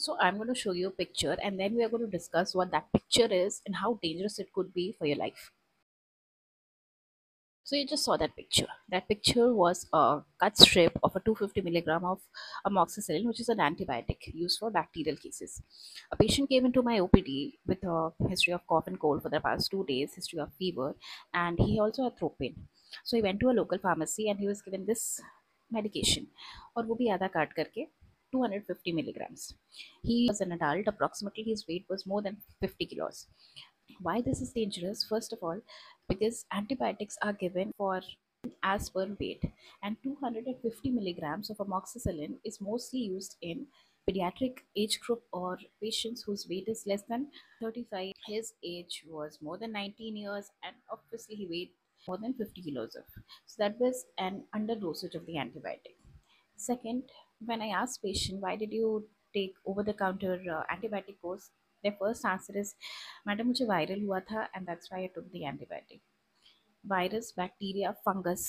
So I'm going to show you a picture and then we are going to discuss what that picture is and how dangerous it could be for your life. So you just saw that picture. That picture was a cut strip of a 250 milligram of amoxicillin, which is an antibiotic used for bacterial cases. A patient came into my OPD with a history of cough and cold for the past 2 days, history of fever, and he also had throat pain. So he went to a local pharmacy and he was given this medication, और वो भी आधा काट करके 250 milligrams. He was an adult. Approximately his weight was more than 50 kilos. Why this is dangerous? First of all, because antibiotics are given for as per weight, and 250 milligrams of amoxicillin is mostly used in pediatric age group or patients whose weight is less than 35. His age was more than 19 years, and obviously he weighed more than 50 kilos of. So that was an underdosage of the antibiotic. Second, when I ask patient why did you take over the counter antibiotic course, their first answer is, madam मुझे viral हुआ था and that's why I took the antibiotic. Virus, bacteria, fungus,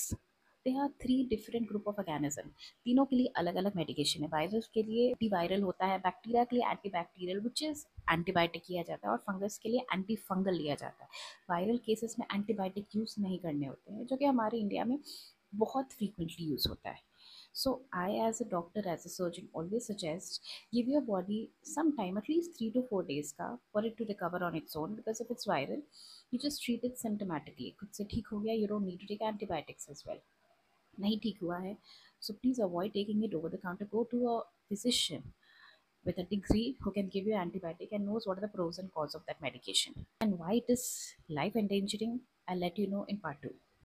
they are three different group of organism. तीनों के लिए अलग अलग medication है. Virus के लिए एंटीवायरल होता है, बैक्टीरिया के लिए एंटीबैक्टीरियल विच इज एंटीबायोटिक किया जाता है, और फंगस के लिए एंटी फंगल लिया जाता है. वायरल केसेस में एंटीबायोटिक यूज़ नहीं करने होते हैं, जो कि हमारे इंडिया में बहुत फ्रीक्वेंटली यूज़ होता है. So I, as a doctor, as a surgeon, always suggest give your body some time, at least 3 to 4 days का, for it to recover on its own. Because if it's viral, you just treat it symptomatically. खुद से ठीक हो गया, you don't need to take antibiotics as well. नहीं ठीक हुआ है, so please avoid taking it over the counter. Go to a physician with a degree who can give you antibiotic and knows what are the pros and cons of that medication and why it is life endangering. I'll let you know in part 2.